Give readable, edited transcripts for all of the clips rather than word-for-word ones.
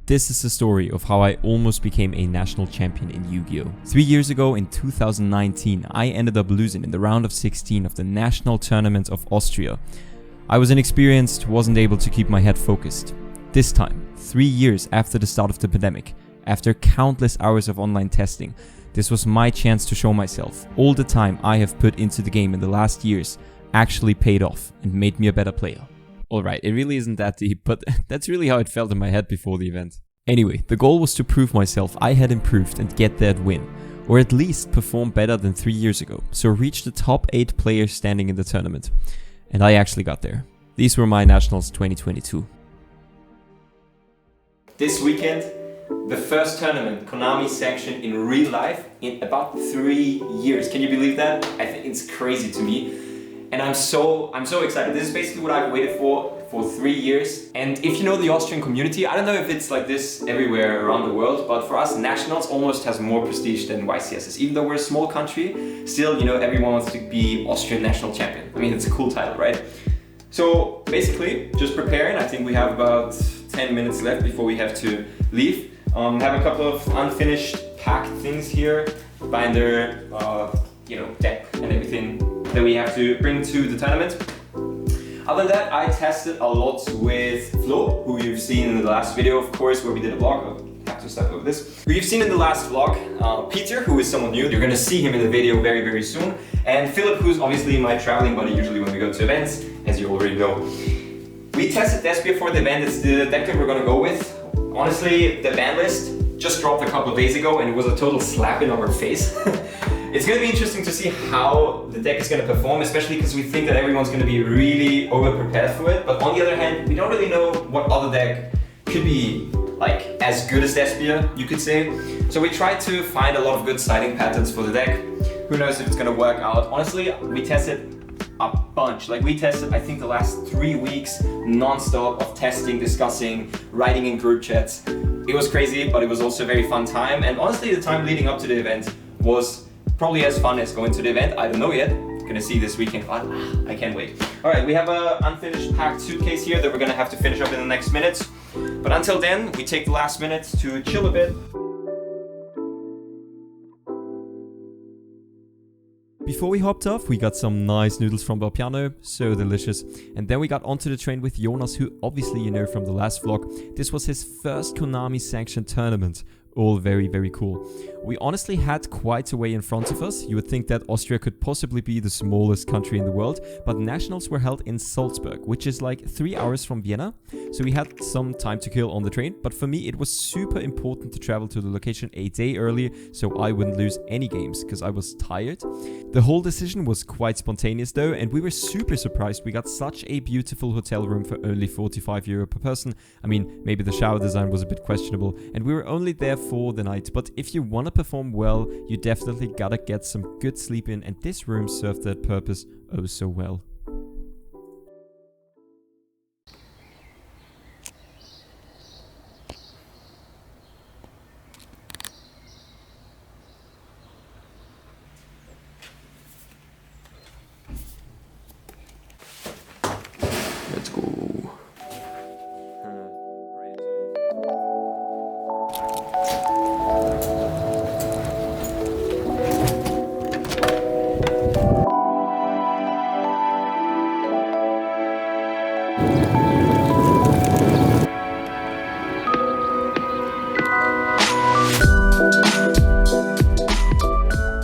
This is the story of how I almost became a national champion in Yu-Gi-Oh! 3 years ago in 2019, I ended up losing in the round of 16 of the national tournament of Austria. I was inexperienced, wasn't able to keep my head focused. This time, 3 years after the start of the pandemic, after countless hours of online testing, this was my chance to show myself. All the time I have put into the game in the last years actually paid off and made me a better player. Alright, it really isn't that deep, but that's really how it felt in my head before the event. Anyway, the goal was to prove myself I had improved and get that win, or at least perform better than 3 years ago, so reach the top 8 players standing in the tournament. And I actually got there. These were my Nationals 2022. This weekend, the first tournament, Konami sanctioned in real life in about 3 years. Can you believe that? I think it's crazy to me. And I'm so excited. This is basically what I've waited for 3 years. And if you know the Austrian community, I don't know if it's like this everywhere around the world, but for us, Nationals almost has more prestige than YCSs. Even though we're a small country, still, you know, everyone wants to be Austrian national champion. I mean, it's a cool title, right? So basically, just preparing. I think we have about 10 minutes left before we have to leave. Have a couple of unfinished packed things here, binder, deck and everything that we have to bring to the tournament. Other than that, I tested a lot with Flo, who you've seen in the last video, of course, where we did a vlog. I have to step over this. Who you've seen in the last vlog. Peter, who is someone new, you're gonna see him in the video very, very soon. And Philip, who's obviously my traveling buddy usually when we go to events, as you already know. We tested Despia for the event. It's the deck that we're gonna go with. Honestly, the ban list just dropped a couple of days ago and it was a total slap in our face. It's going to be interesting to see how the deck is going to perform, especially because we think that everyone's going to be really over-prepared for it. But on the other hand, we don't really know what other deck could be like as good as Despia, you could say. So we tried to find a lot of good siding patterns for the deck. Who knows if it's going to work out. Honestly, we tested a bunch. Like we tested, I think, the last 3 weeks non-stop of testing, discussing, writing in group chats. It was crazy, but it was also a very fun time. And honestly, the time leading up to the event was probably as fun as going to the event. I don't know yet. Gonna see this weekend, but I can't wait. All right, we have a unfinished packed suitcase here that we're gonna have to finish up in the next minutes. But until then, we take the last minutes to chill a bit. Before we hopped off, we got some nice noodles from Vapiano, so delicious. And then we got onto the train with Jonas, who obviously you know from the last vlog. This was his first Konami sanctioned tournament. All very, very cool. We honestly had quite a way in front of us. You would think that Austria could possibly be the smallest country in the world, but Nationals were held in Salzburg, which is like 3 hours from Vienna. So we had some time to kill on the train, but for me it was super important to travel to the location a day early so I wouldn't lose any games because I was tired. The whole decision was quite spontaneous though, and we were super surprised. We got such a beautiful hotel room for only €45 per person. I mean, maybe the shower design was a bit questionable, and we were only there for the night, but if you want to perform well, you definitely gotta get some good sleep in, and this room served that purpose oh so well. Let's go.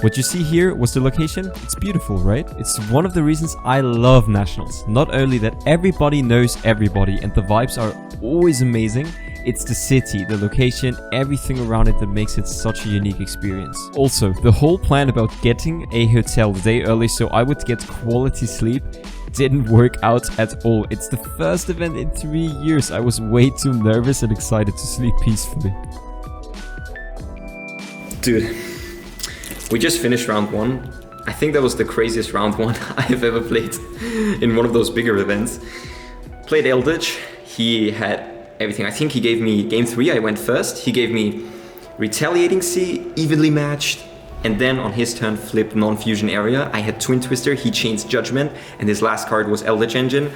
What you see here was the location. It's beautiful, right? It's one of the reasons I love Nationals. Not only that everybody knows everybody and the vibes are always amazing, it's the city, the location, everything around it that makes it such a unique experience. Also, the whole plan about getting a hotel the day early so I would get quality sleep didn't work out at all. It's the first event in 3 years. I was way too nervous and excited to sleep peacefully. Dude. We just finished round 1. I think that was the craziest round 1 I have ever played in one of those bigger events. Played Eldritch. He had everything. I think he gave me game 3, I went first. He gave me Retaliating Sea, evenly matched, and then on his turn flipped non-fusion area. I had Twin Twister, he changed Judgment, and his last card was Eldritch Engine.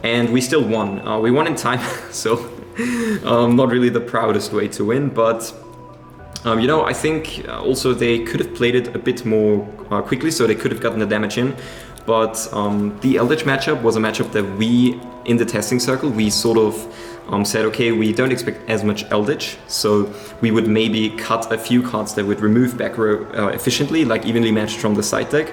And we still won. We won in time, so Not really the proudest way to win, but you know, I think also they could have played it a bit more quickly, so they could have gotten the damage in. But the Eldritch matchup was a matchup that we, in the testing circle, we sort of said, okay, we don't expect as much Eldritch, so we would maybe cut a few cards that would remove back row efficiently, like evenly matched from the side deck.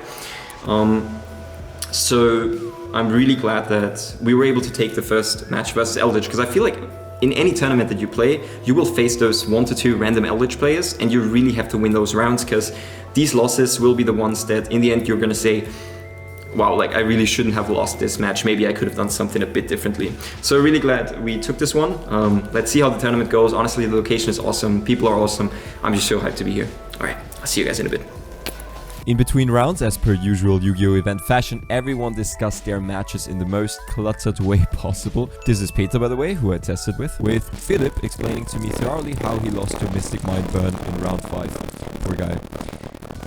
So I'm really glad that we were able to take the first match versus Eldritch, because I feel like in any tournament that you play, you will face those 1 to 2 random Eldritch players, and you really have to win those rounds, because these losses will be the ones that in the end you're gonna say, wow, like I really shouldn't have lost this match. Maybe I could have done something a bit differently. So really glad we took this one. Let's see how the tournament goes. Honestly, the location is awesome. People are awesome. I'm just so hyped to be here. All right, I'll see you guys in a bit. In between rounds, as per usual Yu-Gi-Oh! Event fashion, everyone discussed their matches in the most cluttered way possible. This is Peter, by the way, who I tested with Philip explaining to me thoroughly how he lost to Mystic Mind Burn in round 5. Poor guy.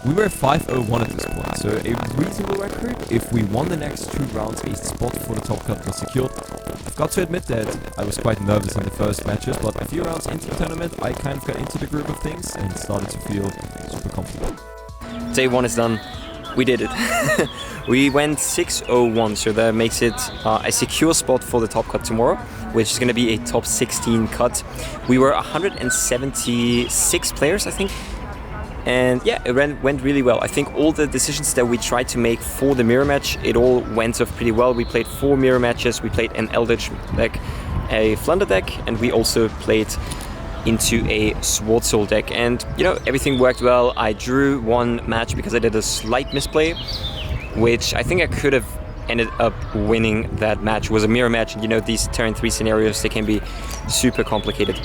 We were 5-0-1 at this point, so a reasonable record. If we won the next 2 rounds, a spot for the top cut was secured. I've got to admit that I was quite nervous in the first matches, but a few rounds into the tournament, I kind of got into the groove of things and started to feel super comfortable. Day 1 is done. We did it. We went 6-0-1, so that makes it a secure spot for the top cut tomorrow, which is going to be a top 16 cut. We were 176 players, I think. And yeah, it went really well. I think all the decisions that we tried to make for the mirror match, it all went off pretty well. We played 4 mirror matches. We played an Eldritch deck, a Flunder deck, and we also played into a Sword Soul deck. And you know, everything worked well. I drew 1 match because I did a slight misplay, which I think I could have ended up winning that match. It was a mirror match, and you know, these turn 3 scenarios, they can be super complicated.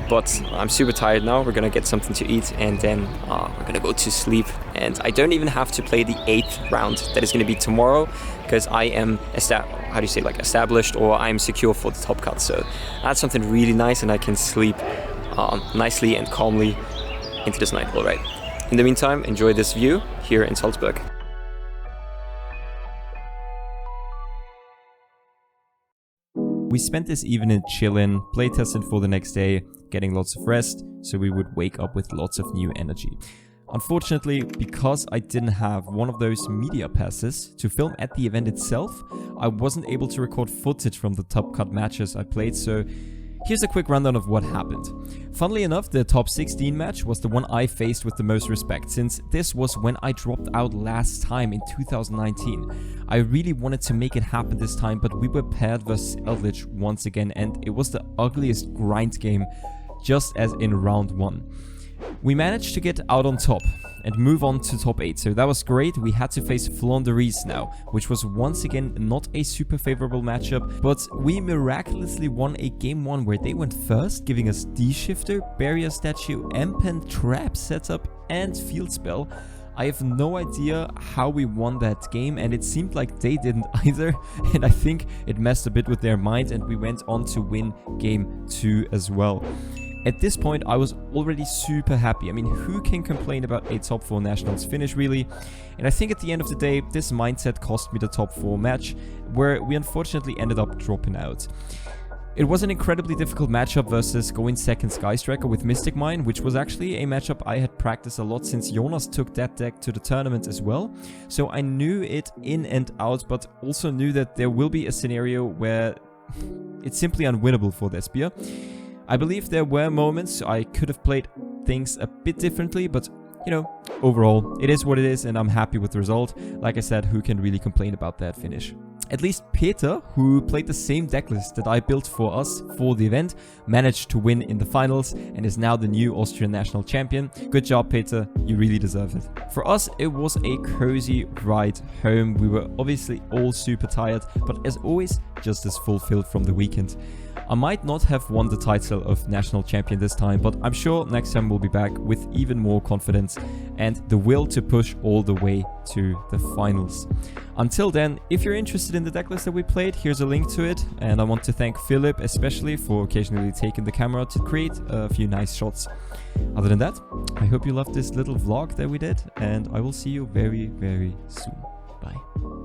But I'm super tired now. We're gonna get something to eat, and then we're gonna go to sleep. And I don't even have to play the 8th round that is gonna be tomorrow, because I am established, or I'm secure for the top cut. So that's something really nice, and I can sleep nicely and calmly into this night. All right. In the meantime, enjoy this view here in Salzburg. We spent this evening chilling, playtesting for the next day, getting lots of rest, so we would wake up with lots of new energy. Unfortunately, because I didn't have one of those media passes to film at the event itself, I wasn't able to record footage from the top cut matches I played, so here's a quick rundown of what happened. Funnily enough, the top 16 match was the one I faced with the most respect, since this was when I dropped out last time in 2019. I really wanted to make it happen this time, but we were paired versus Eldritch once again, and it was the ugliest grind game, just as in round 1. We managed to get out on top and move on to top 8, so that was great. We had to face Flanders now, which was once again not a super favorable matchup, but we miraculously won a game 1 where they went first, giving us D-Shifter, Barrier Statue, M-Pen, Trap Setup and Field Spell. I have no idea how we won that game, and it seemed like they didn't either, and I think it messed a bit with their mind, and we went on to win game 2 as well. At this point, I was already super happy. I mean, who can complain about a top 4 nationals finish, really? And I think at the end of the day, this mindset cost me the top 4 match, where we unfortunately ended up dropping out. It was an incredibly difficult matchup versus going second Sky Striker with Mystic Mine, which was actually a matchup I had practiced a lot since Jonas took that deck to the tournament as well. So I knew it in and out, but also knew that there will be a scenario where it's simply unwinnable for Despia. I believe there were moments I could have played things a bit differently, but you know, overall, it is what it is, and I'm happy with the result. Like I said, who can really complain about that finish? At least Peter, who played the same decklist that I built for us for the event, managed to win in the finals and is now the new Austrian national champion. Good job, Peter, you really deserve it. For us, it was a cozy ride home. We were obviously all super tired, but as always, just as fulfilled from the weekend. I might not have won the title of national champion this time, but I'm sure next time we'll be back with even more confidence and the will to push all the way to the finals. Until then, if you're interested in the decklist that we played, here's a link to it, and I want to thank Philip especially for occasionally taking the camera to create a few nice shots. Other than that, I hope you loved this little vlog that we did, and I will see you very, very soon. Bye.